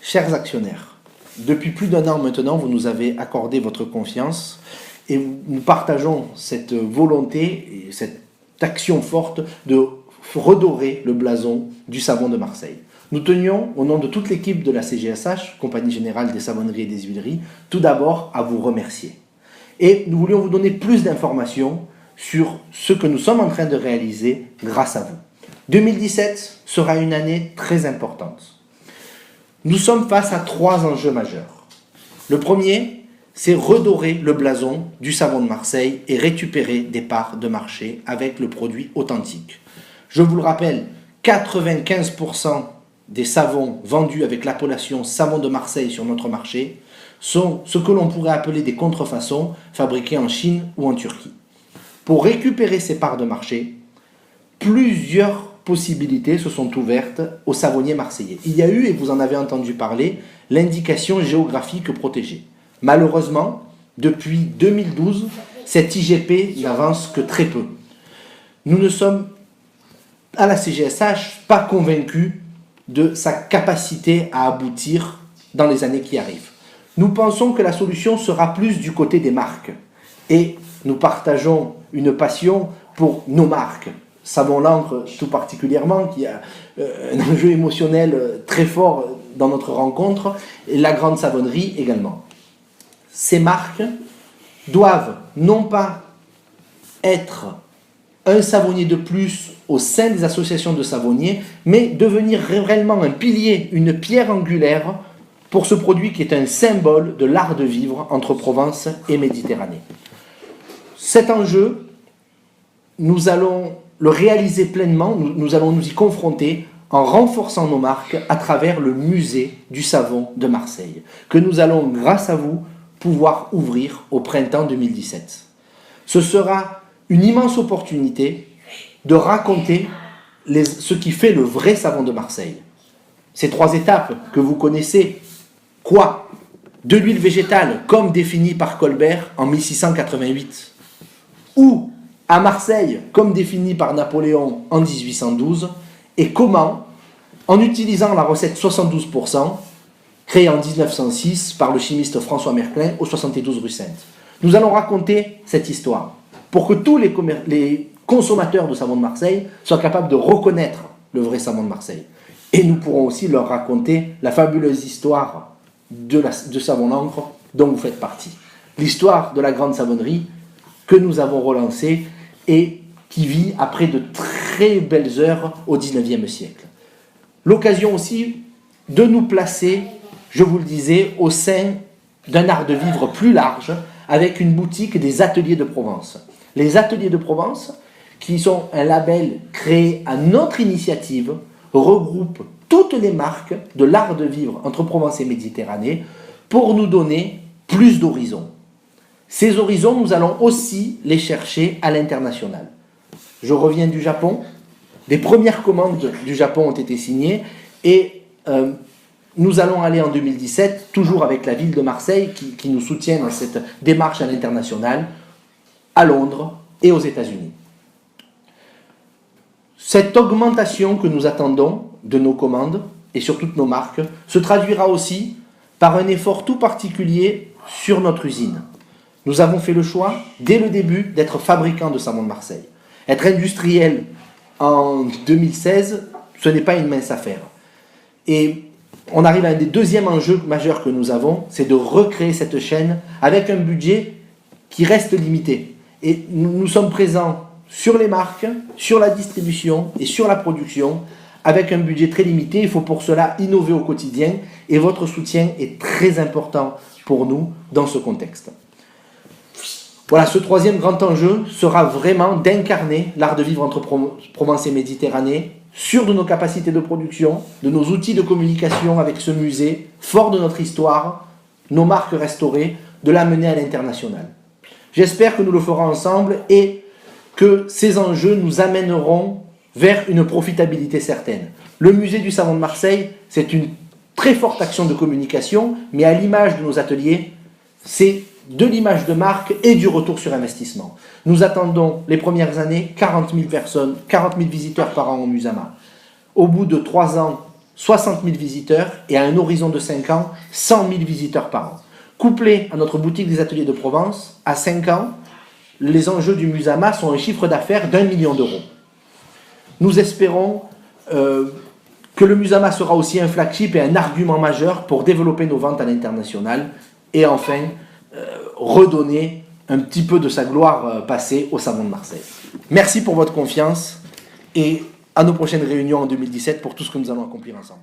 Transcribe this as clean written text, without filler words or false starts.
Chers actionnaires, depuis plus d'1 an maintenant, vous nous avez accordé votre confiance et nous partageons cette volonté et cette action forte de redorer le blason du savon de Marseille. Nous tenions, au nom de toute l'équipe de la CGSH, Compagnie Générale des Savonneries et des Huileries, tout d'abord à vous remercier. Et nous voulions vous donner plus d'informations sur ce que nous sommes en train de réaliser grâce à vous. 2017 sera une année très importante. Nous sommes face à 3 enjeux majeurs. Le premier, c'est redorer le blason du savon de Marseille et récupérer des parts de marché avec le produit authentique. Je vous le rappelle, 95% des savons vendus avec l'appellation savon de Marseille sur notre marché sont ce que l'on pourrait appeler des contrefaçons fabriqués en Chine ou en Turquie. Pour récupérer ces parts de marché, plusieurs possibilités se sont ouvertes aux savonniers marseillais. Il y a eu, et vous en avez entendu parler, l'indication géographique protégée. Malheureusement, depuis 2012, cette IGP n'avance que très peu. Nous ne sommes, à la CGSH, pas convaincus de sa capacité à aboutir dans les années qui arrivent. Nous pensons que la solution sera plus du côté des marques. Et nous partageons une passion pour nos marques. Savon l'Ancre tout particulièrement, qui a un enjeu émotionnel très fort dans notre rencontre, et la Grande Savonnerie également. Ces marques doivent non pas être un savonnier de plus au sein des associations de savonniers, mais devenir réellement un pilier, une pierre angulaire pour ce produit qui est un symbole de l'art de vivre entre Provence et Méditerranée. Cet enjeu, nous allons le réaliser pleinement, nous allons nous y confronter en renforçant nos marques à travers le musée du savon de Marseille, que nous allons, grâce à vous, pouvoir ouvrir au printemps 2017. Ce sera une immense opportunité de raconter ce qui fait le vrai savon de Marseille. Ces 3 étapes que vous connaissez, quoi ? De l'huile végétale, comme définie par Colbert en 1688, ou à Marseille, comme défini par Napoléon en 1812, et comment, en utilisant la recette 72%, créée en 1906 par le chimiste François Merclin au 72 rue Sainte. Nous allons raconter cette histoire pour que tous les consommateurs de savon de Marseille soient capables de reconnaître le vrai savon de Marseille. Et nous pourrons aussi leur raconter la fabuleuse histoire de Savon l'Ancre dont vous faites partie. L'histoire de la Grande Savonnerie que nous avons relancée et qui vit après de très belles heures au XIXe siècle. L'occasion aussi de nous placer, je vous le disais, au sein d'un art de vivre plus large, avec une boutique des Ateliers de Provence. Les Ateliers de Provence, qui sont un label créé à notre initiative, regroupent toutes les marques de l'art de vivre entre Provence et Méditerranée pour nous donner plus d'horizons. Ces horizons, nous allons aussi les chercher à l'international. Je reviens du Japon. Des premières commandes du Japon ont été signées et nous allons aller en 2017, toujours avec la ville de Marseille qui nous soutient dans cette démarche à l'international, à Londres et aux États-Unis. Cette augmentation que nous attendons de nos commandes et sur toutes nos marques se traduira aussi par un effort tout particulier sur notre usine. Nous avons fait le choix, dès le début, d'être fabricant de savon de Marseille. Être industriel en 2016, ce n'est pas une mince affaire. Et on arrive à un des deuxièmes enjeux majeurs que nous avons, c'est de recréer cette chaîne avec un budget qui reste limité. Et nous sommes présents sur les marques, sur la distribution et sur la production, avec un budget très limité. Il faut pour cela innover au quotidien et votre soutien est très important pour nous dans ce contexte. Voilà, ce 3e grand enjeu sera vraiment d'incarner l'art de vivre entre Provence et Méditerranée, sûr de nos capacités de production, de nos outils de communication avec ce musée, fort de notre histoire, nos marques restaurées, de l'amener à l'international. J'espère que nous le ferons ensemble et que ces enjeux nous amèneront vers une profitabilité certaine. Le musée du savon de Marseille, c'est une très forte action de communication, mais à l'image de nos ateliers, c'est de l'image de marque et du retour sur investissement. Nous attendons les premières années 40 000 personnes, 40 000 visiteurs par an au Musama. Au bout de 3 ans 60 000 visiteurs et à un horizon de 5 ans, 100 000 visiteurs par an. Couplé à notre boutique des ateliers de Provence, à 5 ans, les enjeux du Musama sont un chiffre d'affaires d'1 million d'euros. Nous espérons que le Musama sera aussi un flagship et un argument majeur pour développer nos ventes à l'international et enfin redonner un petit peu de sa gloire passée au Savon de Marseille. Merci pour votre confiance et à nos prochaines réunions en 2017 pour tout ce que nous allons accomplir ensemble.